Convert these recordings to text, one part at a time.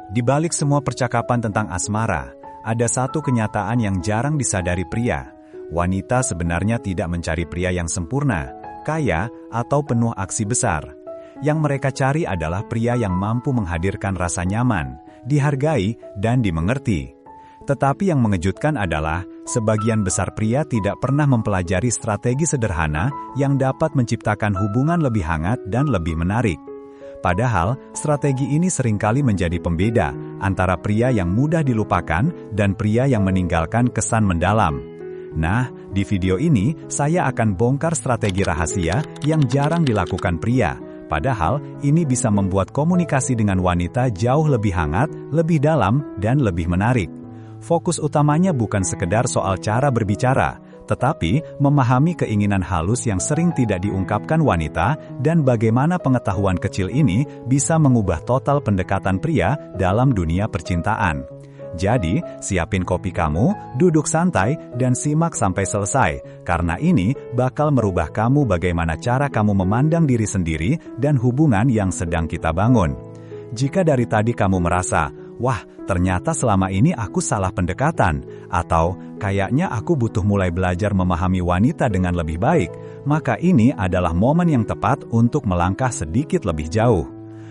Di balik semua percakapan tentang asmara, ada satu kenyataan yang jarang disadari pria. Wanita sebenarnya tidak mencari pria yang sempurna, kaya, atau penuh aksi besar. Yang mereka cari adalah pria yang mampu menghadirkan rasa nyaman, dihargai, dan dimengerti. Tetapi yang mengejutkan adalah, sebagian besar pria tidak pernah mempelajari strategi sederhana yang dapat menciptakan hubungan lebih hangat dan lebih menarik. Padahal, strategi ini seringkali menjadi pembeda antara pria yang mudah dilupakan dan pria yang meninggalkan kesan mendalam. Nah, di video ini, saya akan bongkar strategi rahasia yang jarang dilakukan pria. Padahal, ini bisa membuat komunikasi dengan wanita jauh lebih hangat, lebih dalam, dan lebih menarik. Fokus utamanya bukan sekedar soal cara berbicara, tetapi memahami keinginan halus yang sering tidak diungkapkan wanita dan bagaimana pengetahuan kecil ini bisa mengubah total pendekatan pria dalam dunia percintaan. Jadi, siapin kopi kamu, duduk santai, dan simak sampai selesai, karena ini bakal merubah kamu bagaimana cara kamu memandang diri sendiri dan hubungan yang sedang kita bangun. Jika dari tadi kamu merasa, wah, ternyata selama ini aku salah pendekatan, atau kayaknya aku butuh mulai belajar memahami wanita dengan lebih baik, maka ini adalah momen yang tepat untuk melangkah sedikit lebih jauh.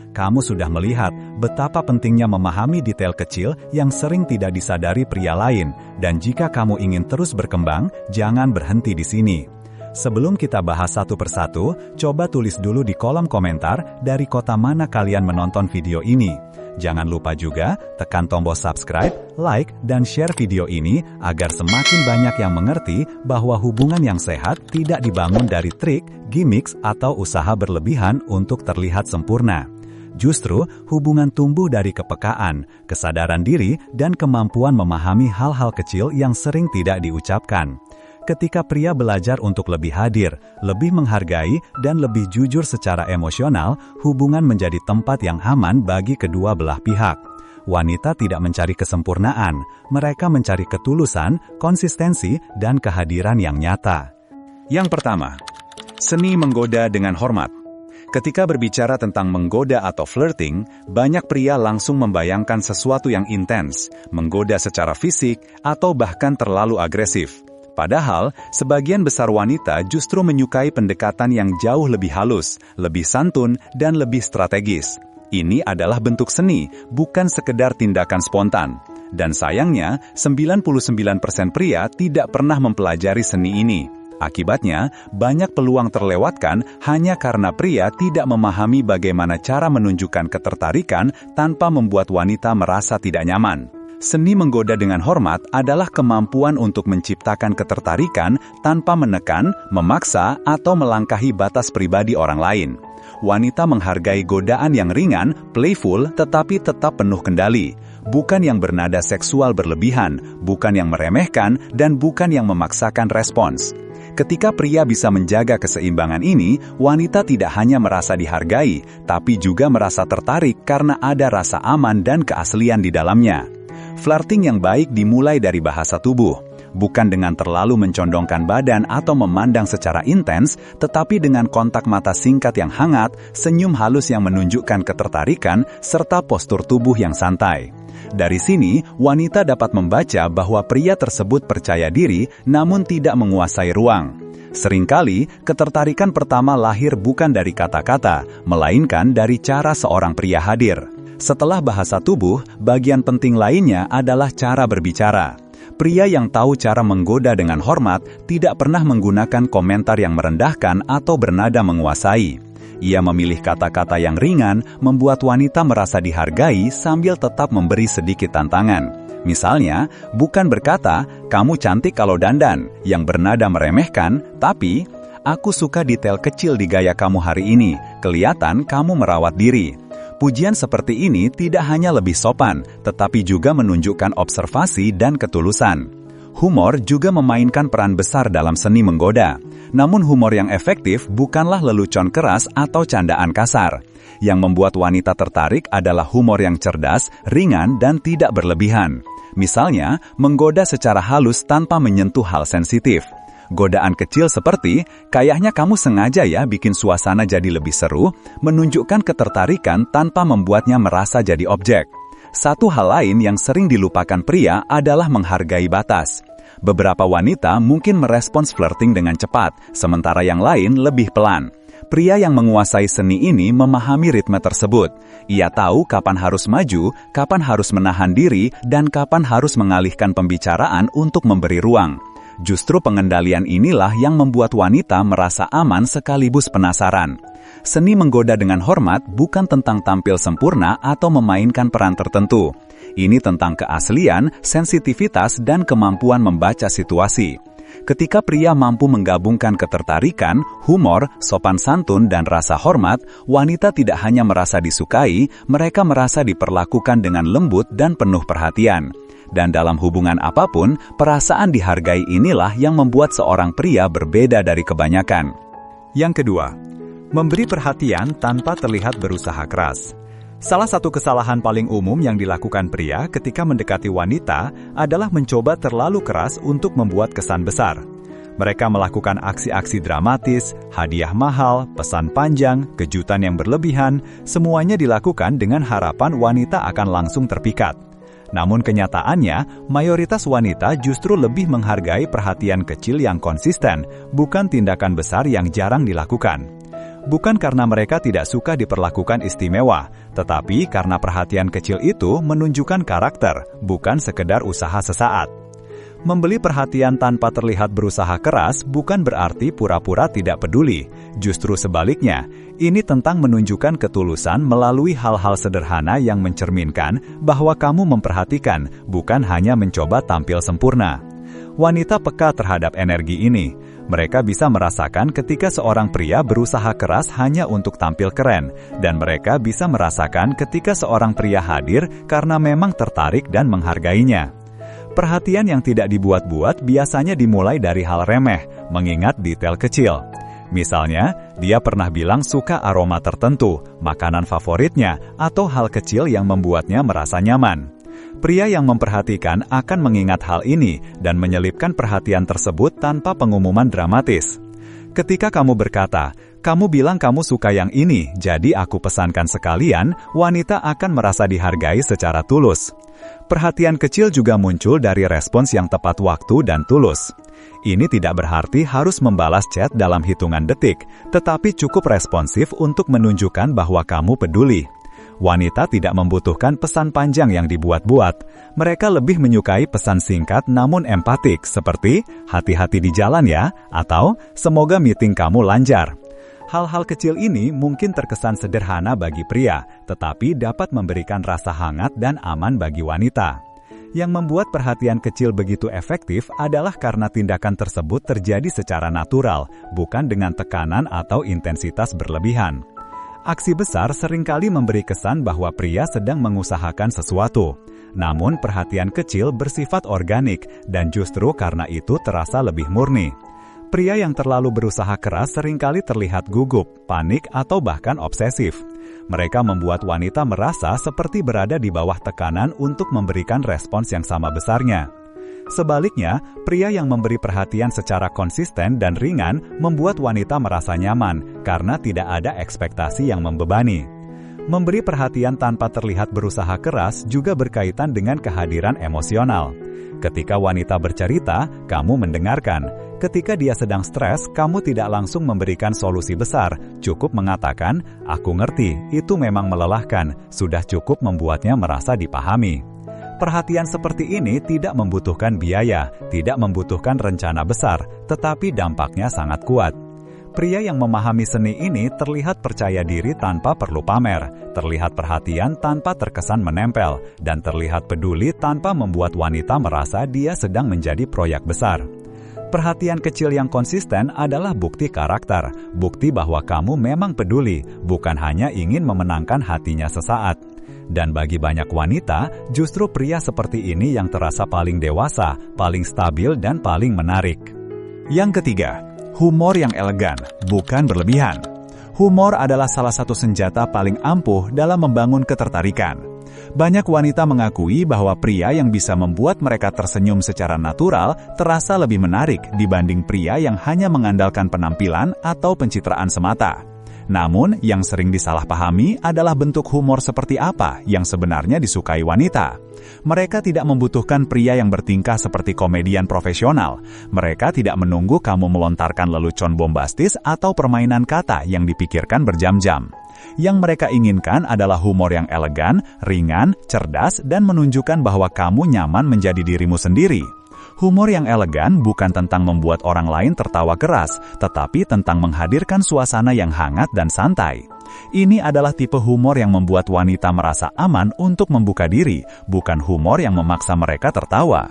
Kamu sudah melihat betapa pentingnya memahami detail kecil yang sering tidak disadari pria lain, dan jika kamu ingin terus berkembang, jangan berhenti di sini. Sebelum kita bahas satu persatu, coba tulis dulu di kolom komentar dari kota mana kalian menonton video ini. Jangan lupa juga tekan tombol subscribe, like, dan share video ini agar semakin banyak yang mengerti bahwa hubungan yang sehat tidak dibangun dari trik, gimmicks, atau usaha berlebihan untuk terlihat sempurna. Justru, hubungan tumbuh dari kepekaan, kesadaran diri, dan kemampuan memahami hal-hal kecil yang sering tidak diucapkan. Ketika pria belajar untuk lebih hadir, lebih menghargai, dan lebih jujur secara emosional, hubungan menjadi tempat yang aman bagi kedua belah pihak. Wanita tidak mencari kesempurnaan, mereka mencari ketulusan, konsistensi, dan kehadiran yang nyata. Yang pertama, seni menggoda dengan hormat. Ketika berbicara tentang menggoda atau flirting, banyak pria langsung membayangkan sesuatu yang intens, menggoda secara fisik, atau bahkan terlalu agresif. Padahal, sebagian besar wanita justru menyukai pendekatan yang jauh lebih halus, lebih santun, dan lebih strategis. Ini adalah bentuk seni, bukan sekedar tindakan spontan. Dan sayangnya, 99% pria tidak pernah mempelajari seni ini. Akibatnya, banyak peluang terlewatkan hanya karena pria tidak memahami bagaimana cara menunjukkan ketertarikan tanpa membuat wanita merasa tidak nyaman. Seni menggoda dengan hormat adalah kemampuan untuk menciptakan ketertarikan tanpa menekan, memaksa, atau melangkahi batas pribadi orang lain. Wanita menghargai godaan yang ringan, playful, tetapi tetap penuh kendali. Bukan yang bernada seksual berlebihan, bukan yang meremehkan, dan bukan yang memaksakan respons. Ketika pria bisa menjaga keseimbangan ini, wanita tidak hanya merasa dihargai, tapi juga merasa tertarik karena ada rasa aman dan keaslian di dalamnya. Flirting yang baik dimulai dari bahasa tubuh, bukan dengan terlalu mencondongkan badan atau memandang secara intens, tetapi dengan kontak mata singkat yang hangat, senyum halus yang menunjukkan ketertarikan, serta postur tubuh yang santai. Dari sini, wanita dapat membaca bahwa pria tersebut percaya diri namun tidak menguasai ruang. Seringkali, ketertarikan pertama lahir bukan dari kata-kata, melainkan dari cara seorang pria hadir. Setelah bahasa tubuh, bagian penting lainnya adalah cara berbicara. Pria yang tahu cara menggoda dengan hormat tidak pernah menggunakan komentar yang merendahkan atau bernada menguasai. Ia memilih kata-kata yang ringan, membuat wanita merasa dihargai sambil tetap memberi sedikit tantangan. Misalnya, bukan berkata, "Kamu cantik kalau dandan," yang bernada meremehkan, tapi, "Aku suka detail kecil di gaya kamu hari ini, kelihatan kamu merawat diri." Pujian seperti ini tidak hanya lebih sopan, tetapi juga menunjukkan observasi dan ketulusan. Humor juga memainkan peran besar dalam seni menggoda. Namun humor yang efektif bukanlah lelucon keras atau candaan kasar. Yang membuat wanita tertarik adalah humor yang cerdas, ringan, dan tidak berlebihan. Misalnya, menggoda secara halus tanpa menyentuh hal sensitif. Godaan kecil seperti, "Kayaknya kamu sengaja ya bikin suasana jadi lebih seru," menunjukkan ketertarikan tanpa membuatnya merasa jadi objek. Satu hal lain yang sering dilupakan pria adalah menghargai batas. Beberapa wanita mungkin merespons flirting dengan cepat, sementara yang lain lebih pelan. Pria yang menguasai seni ini memahami ritme tersebut. Ia tahu kapan harus maju, kapan harus menahan diri, dan kapan harus mengalihkan pembicaraan untuk memberi ruang. Justru pengendalian inilah yang membuat wanita merasa aman sekaligus penasaran. Seni menggoda dengan hormat bukan tentang tampil sempurna atau memainkan peran tertentu. Ini tentang keaslian, sensitivitas, dan kemampuan membaca situasi. Ketika pria mampu menggabungkan ketertarikan, humor, sopan santun, dan rasa hormat, wanita tidak hanya merasa disukai, mereka merasa diperlakukan dengan lembut dan penuh perhatian. Dan dalam hubungan apapun, perasaan dihargai inilah yang membuat seorang pria berbeda dari kebanyakan. Yang kedua, memberi perhatian tanpa terlihat berusaha keras. Salah satu kesalahan paling umum yang dilakukan pria ketika mendekati wanita adalah mencoba terlalu keras untuk membuat kesan besar. Mereka melakukan aksi-aksi dramatis, hadiah mahal, pesan panjang, kejutan yang berlebihan, semuanya dilakukan dengan harapan wanita akan langsung terpikat. Namun kenyataannya, mayoritas wanita justru lebih menghargai perhatian kecil yang konsisten, bukan tindakan besar yang jarang dilakukan. Bukan karena mereka tidak suka diperlakukan istimewa, tetapi karena perhatian kecil itu menunjukkan karakter, bukan sekedar usaha sesaat. Membeli perhatian tanpa terlihat berusaha keras bukan berarti pura-pura tidak peduli. Justru sebaliknya, ini tentang menunjukkan ketulusan melalui hal-hal sederhana yang mencerminkan bahwa kamu memperhatikan, bukan hanya mencoba tampil sempurna. Wanita peka terhadap energi ini. Mereka bisa merasakan ketika seorang pria berusaha keras hanya untuk tampil keren, dan mereka bisa merasakan ketika seorang pria hadir karena memang tertarik dan menghargainya. Perhatian yang tidak dibuat-buat biasanya dimulai dari hal remeh, mengingat detail kecil. Misalnya, dia pernah bilang suka aroma tertentu, makanan favoritnya, atau hal kecil yang membuatnya merasa nyaman. Pria yang memperhatikan akan mengingat hal ini dan menyelipkan perhatian tersebut tanpa pengumuman dramatis. Ketika kamu berkata, "Kamu bilang kamu suka yang ini, jadi aku pesankan sekalian," wanita akan merasa dihargai secara tulus. Perhatian kecil juga muncul dari respons yang tepat waktu dan tulus. Ini tidak berarti harus membalas chat dalam hitungan detik, tetapi cukup responsif untuk menunjukkan bahwa kamu peduli. Wanita tidak membutuhkan pesan panjang yang dibuat-buat. Mereka lebih menyukai pesan singkat namun empatik, seperti "hati-hati di jalan ya" atau "semoga meeting kamu lancar". Hal-hal kecil ini mungkin terkesan sederhana bagi pria, tetapi dapat memberikan rasa hangat dan aman bagi wanita. Yang membuat perhatian kecil begitu efektif adalah karena tindakan tersebut terjadi secara natural, bukan dengan tekanan atau intensitas berlebihan. Aksi besar seringkali memberi kesan bahwa pria sedang mengusahakan sesuatu. Namun perhatian kecil bersifat organik dan justru karena itu terasa lebih murni. Pria yang terlalu berusaha keras seringkali terlihat gugup, panik, atau bahkan obsesif. Mereka membuat wanita merasa seperti berada di bawah tekanan untuk memberikan respons yang sama besarnya. Sebaliknya, pria yang memberi perhatian secara konsisten dan ringan membuat wanita merasa nyaman karena tidak ada ekspektasi yang membebani. Memberi perhatian tanpa terlihat berusaha keras juga berkaitan dengan kehadiran emosional. Ketika wanita bercerita, kamu mendengarkan. Ketika dia sedang stres, kamu tidak langsung memberikan solusi besar. Cukup mengatakan, "Aku ngerti, itu memang melelahkan." Sudah cukup membuatnya merasa dipahami. Perhatian seperti ini tidak membutuhkan biaya, tidak membutuhkan rencana besar, tetapi dampaknya sangat kuat. Pria yang memahami seni ini terlihat percaya diri tanpa perlu pamer, terlihat perhatian tanpa terkesan menempel, dan terlihat peduli tanpa membuat wanita merasa dia sedang menjadi proyek besar. Perhatian kecil yang konsisten adalah bukti karakter, bukti bahwa kamu memang peduli, bukan hanya ingin memenangkan hatinya sesaat. Dan bagi banyak wanita, justru pria seperti ini yang terasa paling dewasa, paling stabil, dan paling menarik. Yang ketiga, humor yang elegan, bukan berlebihan. Humor adalah salah satu senjata paling ampuh dalam membangun ketertarikan. Banyak wanita mengakui bahwa pria yang bisa membuat mereka tersenyum secara natural terasa lebih menarik dibanding pria yang hanya mengandalkan penampilan atau pencitraan semata. Namun, yang sering disalahpahami adalah bentuk humor seperti apa yang sebenarnya disukai wanita. Mereka tidak membutuhkan pria yang bertingkah seperti komedian profesional. Mereka tidak menunggu kamu melontarkan lelucon bombastis atau permainan kata yang dipikirkan berjam-jam. Yang mereka inginkan adalah humor yang elegan, ringan, cerdas, dan menunjukkan bahwa kamu nyaman menjadi dirimu sendiri. Humor yang elegan bukan tentang membuat orang lain tertawa keras, tetapi tentang menghadirkan suasana yang hangat dan santai. Ini adalah tipe humor yang membuat wanita merasa aman untuk membuka diri, bukan humor yang memaksa mereka tertawa.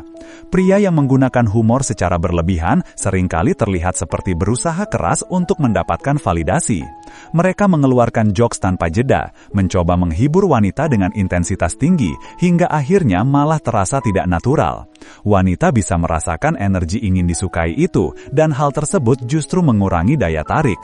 Pria yang menggunakan humor secara berlebihan seringkali terlihat seperti berusaha keras untuk mendapatkan validasi. Mereka mengeluarkan jokes tanpa jeda, mencoba menghibur wanita dengan intensitas tinggi, hingga akhirnya malah terasa tidak natural. Wanita bisa merasakan energi ingin disukai itu, dan hal tersebut justru mengurangi daya tarik.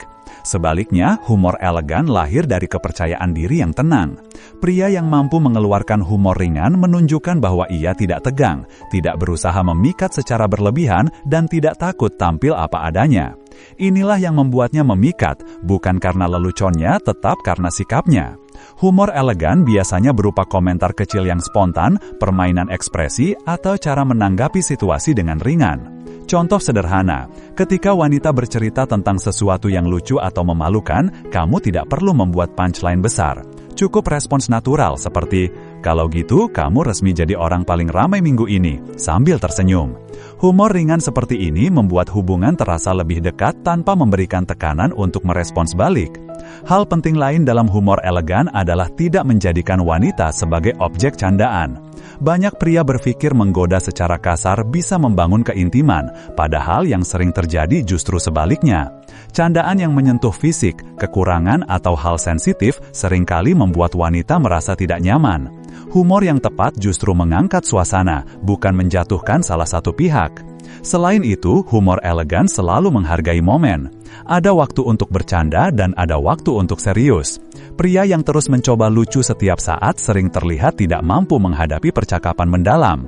Sebaliknya, humor elegan lahir dari kepercayaan diri yang tenang. Pria yang mampu mengeluarkan humor ringan menunjukkan bahwa ia tidak tegang, tidak berusaha memikat secara berlebihan, dan tidak takut tampil apa adanya. Inilah yang membuatnya memikat, bukan karena leluconnya, tetap karena sikapnya. Humor elegan biasanya berupa komentar kecil yang spontan, permainan ekspresi, atau cara menanggapi situasi dengan ringan. Contoh sederhana, ketika wanita bercerita tentang sesuatu yang lucu atau memalukan, kamu tidak perlu membuat punchline besar. Cukup respons natural seperti, "Kalau gitu, kamu resmi jadi orang paling ramai minggu ini," sambil tersenyum. Humor ringan seperti ini membuat hubungan terasa lebih dekat tanpa memberikan tekanan untuk merespons balik. Hal penting lain dalam humor elegan adalah tidak menjadikan wanita sebagai objek candaan. Banyak pria berpikir menggoda secara kasar bisa membangun keintiman, padahal yang sering terjadi justru sebaliknya. Candaan yang menyentuh fisik, kekurangan, atau hal sensitif seringkali membuat wanita merasa tidak nyaman. Humor yang tepat justru mengangkat suasana, bukan menjatuhkan salah satu pihak. Selain itu, humor elegan selalu menghargai momen. Ada waktu untuk bercanda dan ada waktu untuk serius. Pria yang terus mencoba lucu setiap saat sering terlihat tidak mampu menghadapi percakapan mendalam.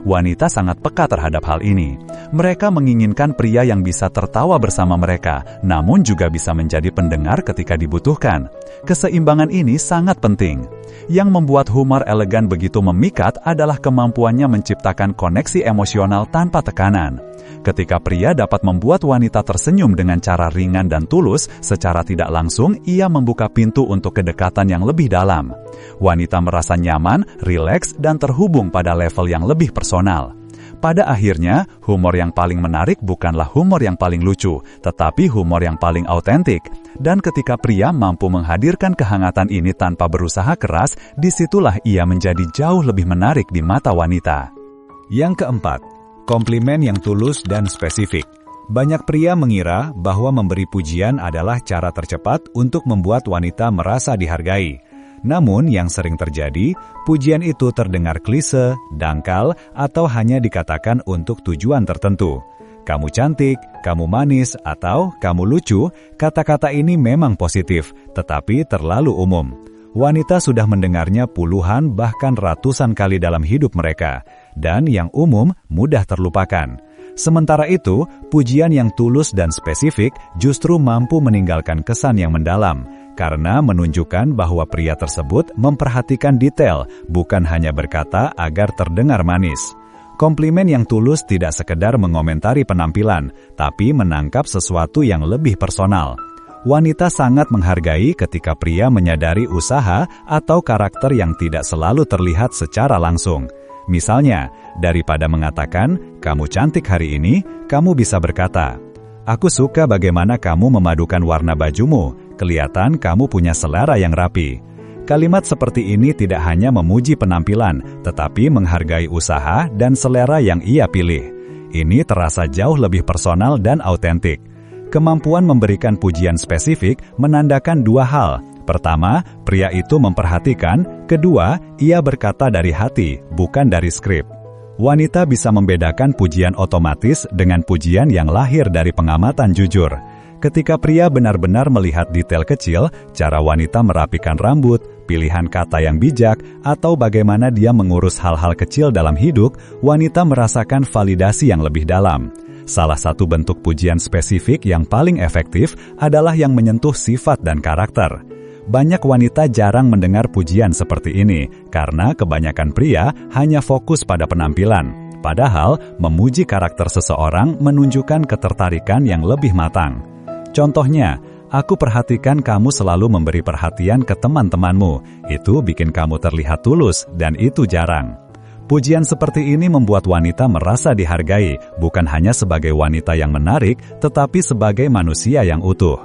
Wanita sangat peka terhadap hal ini. Mereka menginginkan pria yang bisa tertawa bersama mereka, namun juga bisa menjadi pendengar ketika dibutuhkan. Keseimbangan ini sangat penting. Yang membuat humor elegan begitu memikat adalah kemampuannya menciptakan koneksi emosional tanpa tekanan. Ketika pria dapat membuat wanita tersenyum dengan cara ringan dan tulus, secara tidak langsung ia membuka pintu untuk kedekatan yang lebih dalam. Wanita merasa nyaman, rileks, dan terhubung pada level yang lebih personal. Pada akhirnya, humor yang paling menarik bukanlah humor yang paling lucu, tetapi humor yang paling autentik. Dan ketika pria mampu menghadirkan kehangatan ini tanpa berusaha keras, disitulah ia menjadi jauh lebih menarik di mata wanita. Yang keempat, komplimen yang tulus dan spesifik. Banyak pria mengira bahwa memberi pujian adalah cara tercepat untuk membuat wanita merasa dihargai. Namun, yang sering terjadi, pujian itu terdengar klise, dangkal, atau hanya dikatakan untuk tujuan tertentu. Kamu cantik, kamu manis, atau kamu lucu, kata-kata ini memang positif, tetapi terlalu umum. Wanita sudah mendengarnya puluhan bahkan ratusan kali dalam hidup mereka, dan yang umum mudah terlupakan. Sementara itu, pujian yang tulus dan spesifik justru mampu meninggalkan kesan yang mendalam, karena menunjukkan bahwa pria tersebut memperhatikan detail, bukan hanya berkata agar terdengar manis. Komplimen yang tulus tidak sekedar mengomentari penampilan, tapi menangkap sesuatu yang lebih personal. Wanita sangat menghargai ketika pria menyadari usaha atau karakter yang tidak selalu terlihat secara langsung. Misalnya, daripada mengatakan, "Kamu cantik hari ini," kamu bisa berkata, "Aku suka bagaimana kamu memadukan warna bajumu, kelihatan kamu punya selera yang rapi." Kalimat seperti ini tidak hanya memuji penampilan, tetapi menghargai usaha dan selera yang ia pilih. Ini terasa jauh lebih personal dan autentik. Kemampuan memberikan pujian spesifik menandakan dua hal. Pertama, pria itu memperhatikan. Kedua, ia berkata dari hati, bukan dari skrip. Wanita bisa membedakan pujian otomatis dengan pujian yang lahir dari pengamatan jujur. Ketika pria benar-benar melihat detail kecil, cara wanita merapikan rambut, pilihan kata yang bijak, atau bagaimana dia mengurus hal-hal kecil dalam hidup, wanita merasakan validasi yang lebih dalam. Salah satu bentuk pujian spesifik yang paling efektif adalah yang menyentuh sifat dan karakter. Banyak wanita jarang mendengar pujian seperti ini, karena kebanyakan pria hanya fokus pada penampilan. Padahal, memuji karakter seseorang menunjukkan ketertarikan yang lebih matang. Contohnya, aku perhatikan kamu selalu memberi perhatian ke teman-temanmu. Itu bikin kamu terlihat tulus, dan itu jarang. Pujian seperti ini membuat wanita merasa dihargai, bukan hanya sebagai wanita yang menarik, tetapi sebagai manusia yang utuh.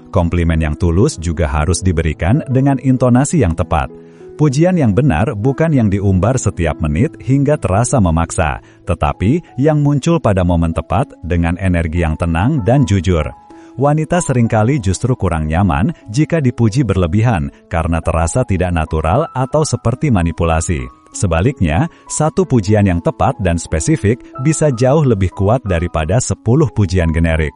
Komplimen yang tulus juga harus diberikan dengan intonasi yang tepat. Pujian yang benar bukan yang diumbar setiap menit hingga terasa memaksa, tetapi yang muncul pada momen tepat dengan energi yang tenang dan jujur. Wanita seringkali justru kurang nyaman jika dipuji berlebihan karena terasa tidak natural atau seperti manipulasi. Sebaliknya, satu pujian yang tepat dan spesifik bisa jauh lebih kuat daripada 10 pujian generik.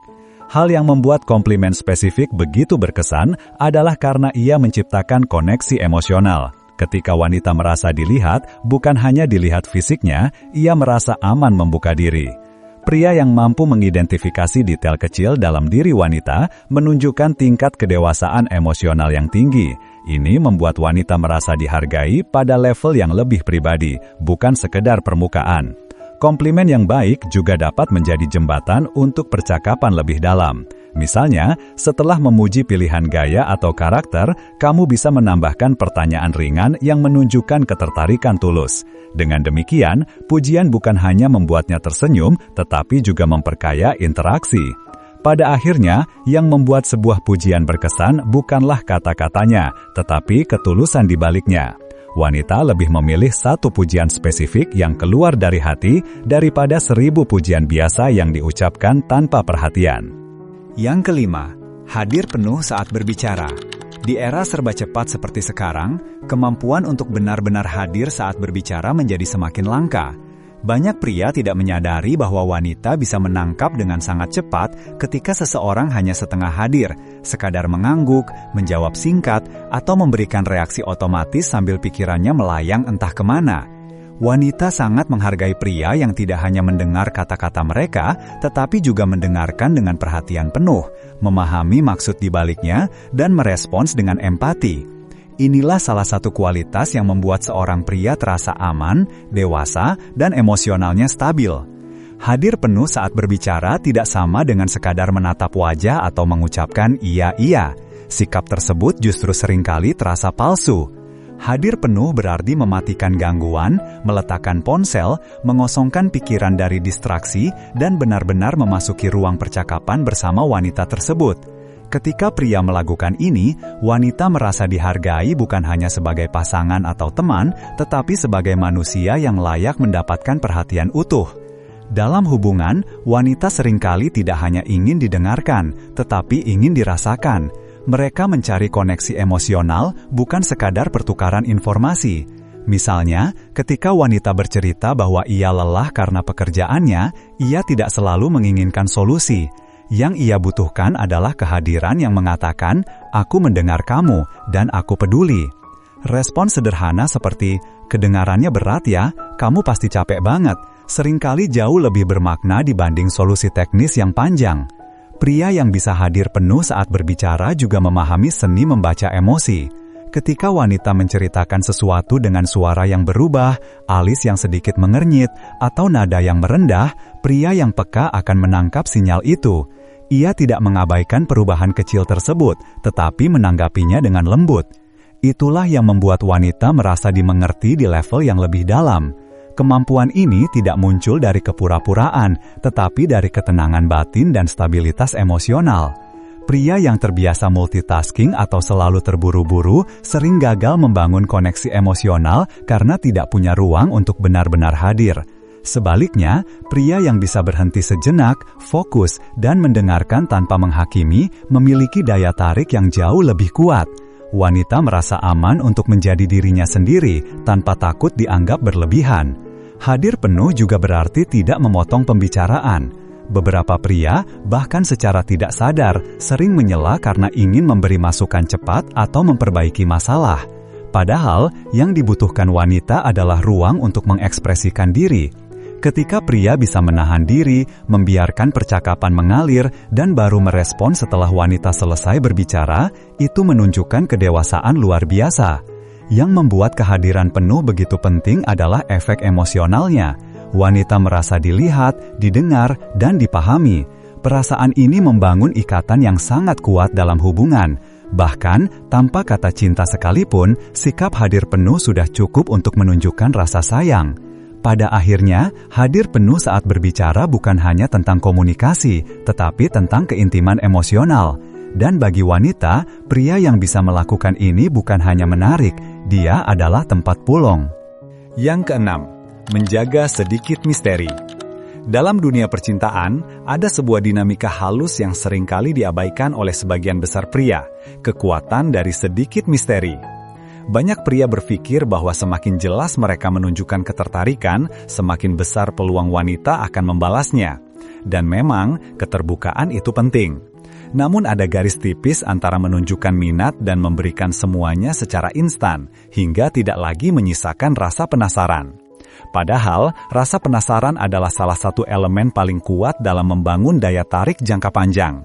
Hal yang membuat komplimen spesifik begitu berkesan adalah karena ia menciptakan koneksi emosional. Ketika wanita merasa dilihat, bukan hanya dilihat fisiknya, ia merasa aman membuka diri. Pria yang mampu mengidentifikasi detail kecil dalam diri wanita menunjukkan tingkat kedewasaan emosional yang tinggi. Ini membuat wanita merasa dihargai pada level yang lebih pribadi, bukan sekedar permukaan. Komplimen yang baik juga dapat menjadi jembatan untuk percakapan lebih dalam. Misalnya, setelah memuji pilihan gaya atau karakter, kamu bisa menambahkan pertanyaan ringan yang menunjukkan ketertarikan tulus. Dengan demikian, pujian bukan hanya membuatnya tersenyum, tetapi juga memperkaya interaksi. Pada akhirnya, yang membuat sebuah pujian berkesan bukanlah kata-katanya, tetapi ketulusan di baliknya. Wanita lebih memilih satu pujian spesifik yang keluar dari hati daripada 1000 pujian biasa yang diucapkan tanpa perhatian. Yang kelima, hadir penuh saat berbicara. Di era serba cepat seperti sekarang, kemampuan untuk benar-benar hadir saat berbicara menjadi semakin langka. Banyak pria tidak menyadari bahwa wanita bisa menangkap dengan sangat cepat ketika seseorang hanya setengah hadir, sekadar mengangguk, menjawab singkat, atau memberikan reaksi otomatis sambil pikirannya melayang entah kemana. Wanita sangat menghargai pria yang tidak hanya mendengar kata-kata mereka, tetapi juga mendengarkan dengan perhatian penuh, memahami maksud di baliknya, dan merespons dengan empati. Inilah salah satu kualitas yang membuat seorang pria terasa aman, dewasa, dan emosionalnya stabil. Hadir penuh saat berbicara tidak sama dengan sekadar menatap wajah atau mengucapkan iya-iya. Sikap tersebut justru seringkali terasa palsu. Hadir penuh berarti mematikan gangguan, meletakkan ponsel, mengosongkan pikiran dari distraksi, dan benar-benar memasuki ruang percakapan bersama wanita tersebut. Ketika pria melakukan ini, wanita merasa dihargai bukan hanya sebagai pasangan atau teman, tetapi sebagai manusia yang layak mendapatkan perhatian utuh. Dalam hubungan, wanita seringkali tidak hanya ingin didengarkan, tetapi ingin dirasakan. Mereka mencari koneksi emosional, bukan sekadar pertukaran informasi. Misalnya, ketika wanita bercerita bahwa ia lelah karena pekerjaannya, ia tidak selalu menginginkan solusi. Yang ia butuhkan adalah kehadiran yang mengatakan, "Aku mendengar kamu, dan aku peduli." Respon sederhana seperti, "Kedengarannya berat ya, kamu pasti capek banget," seringkali jauh lebih bermakna dibanding solusi teknis yang panjang. Pria yang bisa hadir penuh saat berbicara juga memahami seni membaca emosi. Ketika wanita menceritakan sesuatu dengan suara yang berubah, alis yang sedikit mengernyit, atau nada yang merendah, pria yang peka akan menangkap sinyal itu. Ia tidak mengabaikan perubahan kecil tersebut, tetapi menanggapinya dengan lembut. Itulah yang membuat wanita merasa dimengerti di level yang lebih dalam. Kemampuan ini tidak muncul dari kepura-puraan, tetapi dari ketenangan batin dan stabilitas emosional. Pria yang terbiasa multitasking atau selalu terburu-buru sering gagal membangun koneksi emosional karena tidak punya ruang untuk benar-benar hadir. Sebaliknya, pria yang bisa berhenti sejenak, fokus, dan mendengarkan tanpa menghakimi memiliki daya tarik yang jauh lebih kuat. Wanita merasa aman untuk menjadi dirinya sendiri tanpa takut dianggap berlebihan. Hadir penuh juga berarti tidak memotong pembicaraan. Beberapa pria, bahkan secara tidak sadar, sering menyela karena ingin memberi masukan cepat atau memperbaiki masalah. Padahal, yang dibutuhkan wanita adalah ruang untuk mengekspresikan diri. Ketika pria bisa menahan diri, membiarkan percakapan mengalir, dan baru merespon setelah wanita selesai berbicara, itu menunjukkan kedewasaan luar biasa. Yang membuat kehadiran penuh begitu penting adalah efek emosionalnya. Wanita merasa dilihat, didengar, dan dipahami. Perasaan ini membangun ikatan yang sangat kuat dalam hubungan. Bahkan, tanpa kata cinta sekalipun, sikap hadir penuh sudah cukup untuk menunjukkan rasa sayang. Pada akhirnya, hadir penuh saat berbicara bukan hanya tentang komunikasi, tetapi tentang keintiman emosional. Dan bagi wanita, pria yang bisa melakukan ini bukan hanya menarik, dia adalah tempat pulang. Yang keenam, menjaga sedikit misteri. Dalam dunia percintaan, ada sebuah dinamika halus yang seringkali diabaikan oleh sebagian besar pria, kekuatan dari sedikit misteri. Banyak pria berpikir bahwa semakin jelas mereka menunjukkan ketertarikan, semakin besar peluang wanita akan membalasnya. Dan memang, keterbukaan itu penting. Namun ada garis tipis antara menunjukkan minat dan memberikan semuanya secara instan, hingga tidak lagi menyisakan rasa penasaran. Padahal, rasa penasaran adalah salah satu elemen paling kuat dalam membangun daya tarik jangka panjang.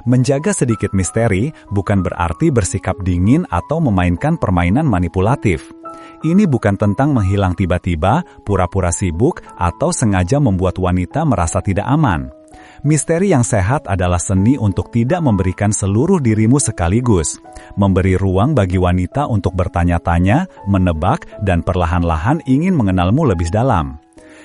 Menjaga sedikit misteri bukan berarti bersikap dingin atau memainkan permainan manipulatif. Ini bukan tentang menghilang tiba-tiba, pura-pura sibuk, atau sengaja membuat wanita merasa tidak aman. Misteri yang sehat adalah seni untuk tidak memberikan seluruh dirimu sekaligus, memberi ruang bagi wanita untuk bertanya-tanya, menebak, dan perlahan-lahan ingin mengenalmu lebih dalam.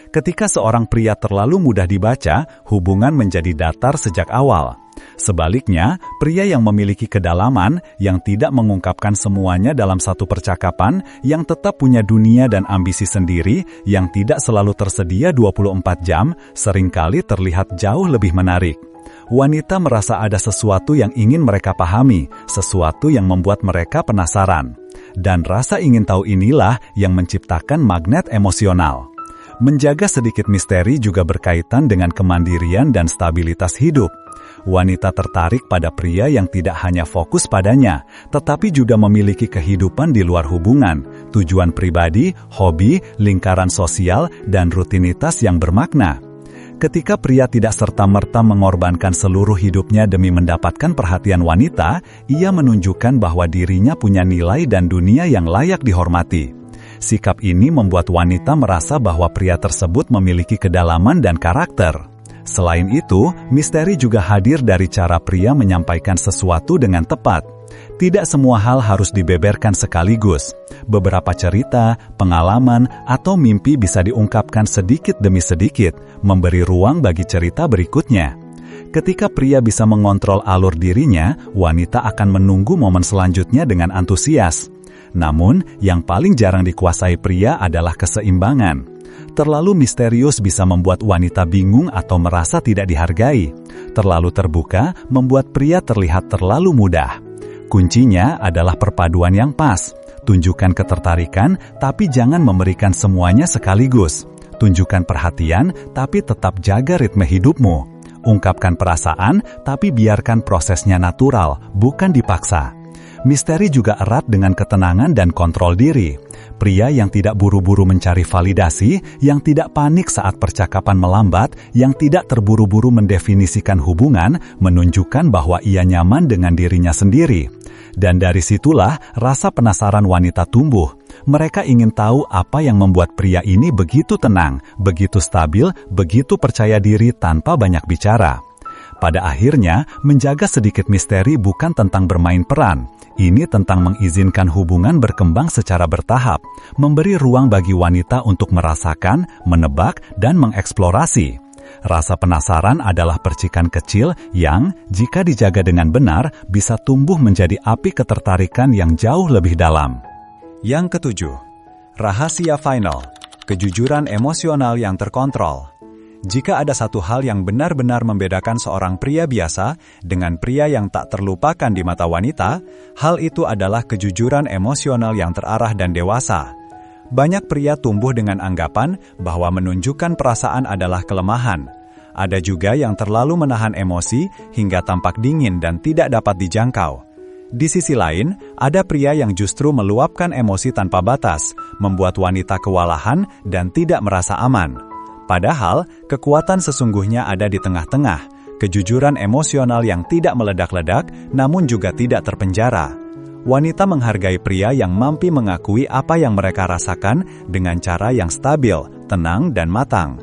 Ketika seorang pria terlalu mudah dibaca, hubungan menjadi datar sejak awal. Sebaliknya, pria yang memiliki kedalaman, yang tidak mengungkapkan semuanya dalam satu percakapan, yang tetap punya dunia dan ambisi sendiri, yang tidak selalu tersedia 24 jam, seringkali terlihat jauh lebih menarik. Wanita merasa ada sesuatu yang ingin mereka pahami, sesuatu yang membuat mereka penasaran. Dan rasa ingin tahu inilah yang menciptakan magnet emosional. Menjaga sedikit misteri juga berkaitan dengan kemandirian dan stabilitas hidup. Wanita tertarik pada pria yang tidak hanya fokus padanya, tetapi juga memiliki kehidupan di luar hubungan, tujuan pribadi, hobi, lingkaran sosial, dan rutinitas yang bermakna. Ketika pria tidak serta-merta mengorbankan seluruh hidupnya demi mendapatkan perhatian wanita, ia menunjukkan bahwa dirinya punya nilai dan dunia yang layak dihormati. Sikap ini membuat wanita merasa bahwa pria tersebut memiliki kedalaman dan karakter. Selain itu, misteri juga hadir dari cara pria menyampaikan sesuatu dengan tepat. Tidak semua hal harus dibeberkan sekaligus. Beberapa cerita, pengalaman, atau mimpi bisa diungkapkan sedikit demi sedikit, memberi ruang bagi cerita berikutnya. Ketika pria bisa mengontrol alur dirinya, wanita akan menunggu momen selanjutnya dengan antusias. Namun, yang paling jarang dikuasai pria adalah keseimbangan. Terlalu misterius bisa membuat wanita bingung atau merasa tidak dihargai. Terlalu terbuka membuat pria terlihat terlalu mudah. Kuncinya adalah perpaduan yang pas. Tunjukkan ketertarikan, tapi jangan memberikan semuanya sekaligus. Tunjukkan perhatian, tapi tetap jaga ritme hidupmu. Ungkapkan perasaan, tapi biarkan prosesnya natural, bukan dipaksa. Misteri juga erat dengan ketenangan dan kontrol diri. Pria yang tidak buru-buru mencari validasi, yang tidak panik saat percakapan melambat, yang tidak terburu-buru mendefinisikan hubungan, menunjukkan bahwa ia nyaman dengan dirinya sendiri. Dan dari situlah rasa penasaran wanita tumbuh. Mereka ingin tahu apa yang membuat pria ini begitu tenang, begitu stabil, begitu percaya diri tanpa banyak bicara. Pada akhirnya, menjaga sedikit misteri bukan tentang bermain peran. Ini tentang mengizinkan hubungan berkembang secara bertahap, memberi ruang bagi wanita untuk merasakan, menebak, dan mengeksplorasi. Rasa penasaran adalah percikan kecil yang, jika dijaga dengan benar, bisa tumbuh menjadi api ketertarikan yang jauh lebih dalam. Yang ketujuh, rahasia final, kejujuran emosional yang terkontrol. Jika ada satu hal yang benar-benar membedakan seorang pria biasa dengan pria yang tak terlupakan di mata wanita, hal itu adalah kejujuran emosional yang terarah dan dewasa. Banyak pria tumbuh dengan anggapan bahwa menunjukkan perasaan adalah kelemahan. Ada juga yang terlalu menahan emosi hingga tampak dingin dan tidak dapat dijangkau. Di sisi lain, ada pria yang justru meluapkan emosi tanpa batas, membuat wanita kewalahan dan tidak merasa aman. Padahal, kekuatan sesungguhnya ada di tengah-tengah, kejujuran emosional yang tidak meledak-ledak namun juga tidak terpenjara. Wanita menghargai pria yang mampu mengakui apa yang mereka rasakan dengan cara yang stabil, tenang, dan matang.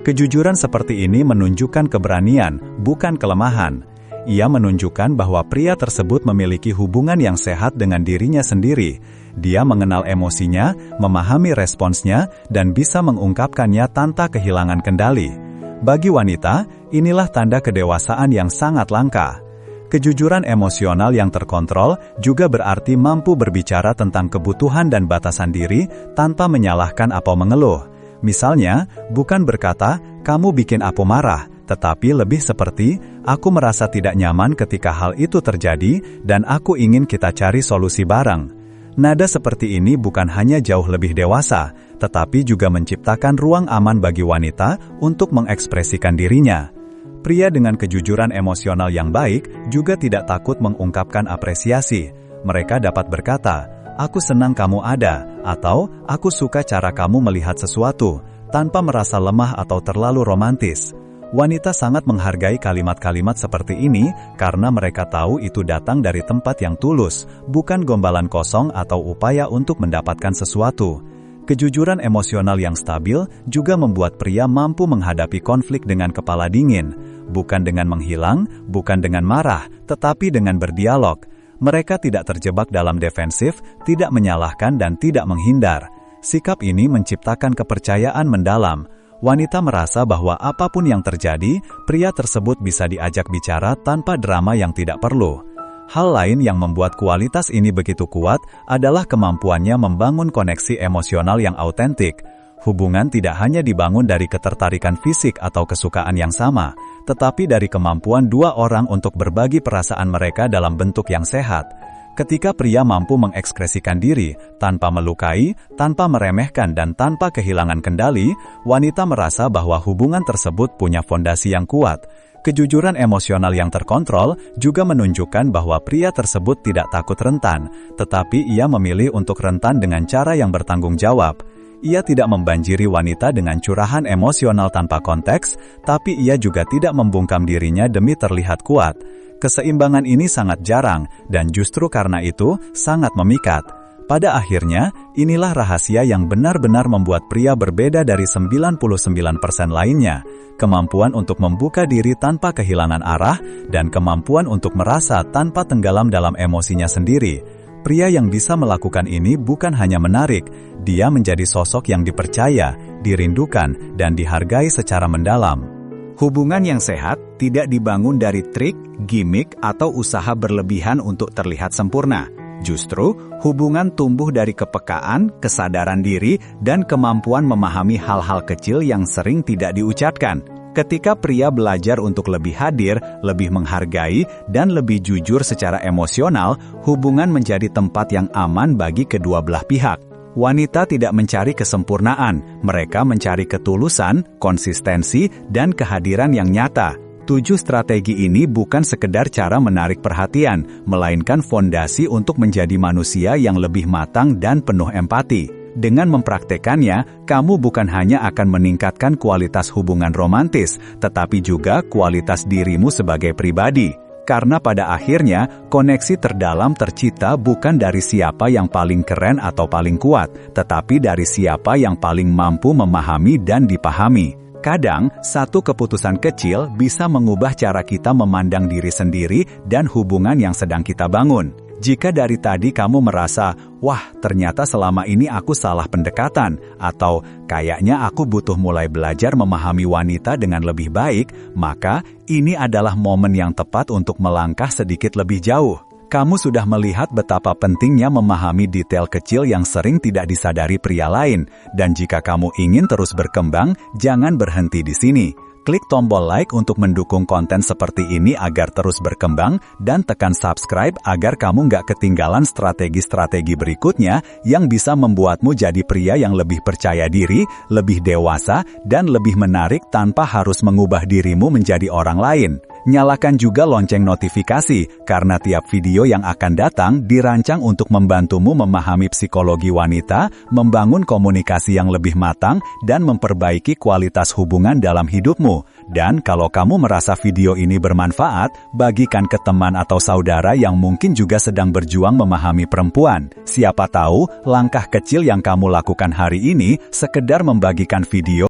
Kejujuran seperti ini menunjukkan keberanian, bukan kelemahan. Ia menunjukkan bahwa pria tersebut memiliki hubungan yang sehat dengan dirinya sendiri. Dia mengenal emosinya, memahami responsnya, dan bisa mengungkapkannya tanpa kehilangan kendali. Bagi wanita, inilah tanda kedewasaan yang sangat langka. Kejujuran emosional yang terkontrol juga berarti mampu berbicara tentang kebutuhan dan batasan diri tanpa menyalahkan atau mengeluh. Misalnya, bukan berkata, "Kamu bikin aku marah," tetapi lebih seperti, "Aku merasa tidak nyaman ketika hal itu terjadi dan aku ingin kita cari solusi bareng." Nada seperti ini bukan hanya jauh lebih dewasa, tetapi juga menciptakan ruang aman bagi wanita untuk mengekspresikan dirinya. Pria dengan kejujuran emosional yang baik juga tidak takut mengungkapkan apresiasi. Mereka dapat berkata, "Aku senang kamu ada," atau "Aku suka cara kamu melihat sesuatu," tanpa merasa lemah atau terlalu romantis. Wanita sangat menghargai kalimat-kalimat seperti ini karena mereka tahu itu datang dari tempat yang tulus, bukan gombalan kosong atau upaya untuk mendapatkan sesuatu. Kejujuran emosional yang stabil juga membuat pria mampu menghadapi konflik dengan kepala dingin, bukan dengan menghilang, bukan dengan marah, tetapi dengan berdialog. Mereka tidak terjebak dalam defensif, tidak menyalahkan dan tidak menghindar. Sikap ini menciptakan kepercayaan mendalam. Wanita merasa bahwa apapun yang terjadi, pria tersebut bisa diajak bicara tanpa drama yang tidak perlu. Hal lain yang membuat kualitas ini begitu kuat adalah kemampuannya membangun koneksi emosional yang autentik. Hubungan tidak hanya dibangun dari ketertarikan fisik atau kesukaan yang sama, tetapi dari kemampuan dua orang untuk berbagi perasaan mereka dalam bentuk yang sehat. Ketika pria mampu mengekspresikan diri tanpa melukai, tanpa meremehkan, dan tanpa kehilangan kendali, wanita merasa bahwa hubungan tersebut punya fondasi yang kuat. Kejujuran emosional yang terkontrol juga menunjukkan bahwa pria tersebut tidak takut rentan, tetapi ia memilih untuk rentan dengan cara yang bertanggung jawab. Ia tidak membanjiri wanita dengan curahan emosional tanpa konteks, tapi ia juga tidak membungkam dirinya demi terlihat kuat. Keseimbangan ini sangat jarang, dan justru karena itu, sangat memikat. Pada akhirnya, inilah rahasia yang benar-benar membuat pria berbeda dari 99% lainnya. Kemampuan untuk membuka diri tanpa kehilangan arah, dan kemampuan untuk merasa tanpa tenggelam dalam emosinya sendiri. Pria yang bisa melakukan ini bukan hanya menarik, dia menjadi sosok yang dipercaya, dirindukan, dan dihargai secara mendalam. Hubungan yang sehat tidak dibangun dari trik, gimmick, atau usaha berlebihan untuk terlihat sempurna. Justru, hubungan tumbuh dari kepekaan, kesadaran diri, dan kemampuan memahami hal-hal kecil yang sering tidak diucapkan. Ketika pria belajar untuk lebih hadir, lebih menghargai, dan lebih jujur secara emosional, hubungan menjadi tempat yang aman bagi kedua belah pihak. Wanita tidak mencari kesempurnaan, mereka mencari ketulusan, konsistensi, dan kehadiran yang nyata. 7 strategi ini bukan sekedar cara menarik perhatian, melainkan fondasi untuk menjadi manusia yang lebih matang dan penuh empati. Dengan mempraktekannya, kamu bukan hanya akan meningkatkan kualitas hubungan romantis, tetapi juga kualitas dirimu sebagai pribadi. Karena pada akhirnya, koneksi terdalam tercipta bukan dari siapa yang paling keren atau paling kuat, tetapi dari siapa yang paling mampu memahami dan dipahami. Kadang, satu keputusan kecil bisa mengubah cara kita memandang diri sendiri dan hubungan yang sedang kita bangun. Jika dari tadi kamu merasa, "Wah, ternyata selama ini aku salah pendekatan," atau "Kayaknya aku butuh mulai belajar memahami wanita dengan lebih baik," maka ini adalah momen yang tepat untuk melangkah sedikit lebih jauh. Kamu sudah melihat betapa pentingnya memahami detail kecil yang sering tidak disadari pria lain, dan jika kamu ingin terus berkembang, jangan berhenti di sini. Klik tombol like untuk mendukung konten seperti ini agar terus berkembang, dan tekan subscribe agar kamu nggak ketinggalan strategi-strategi berikutnya yang bisa membuatmu jadi pria yang lebih percaya diri, lebih dewasa, dan lebih menarik tanpa harus mengubah dirimu menjadi orang lain. Nyalakan juga lonceng notifikasi, karena tiap video yang akan datang dirancang untuk membantumu memahami psikologi wanita, membangun komunikasi yang lebih matang, dan memperbaiki kualitas hubungan dalam hidupmu. Dan kalau kamu merasa video ini bermanfaat, bagikan ke teman atau saudara yang mungkin juga sedang berjuang memahami perempuan. Siapa tahu, langkah kecil yang kamu lakukan hari ini sekedar membagikan video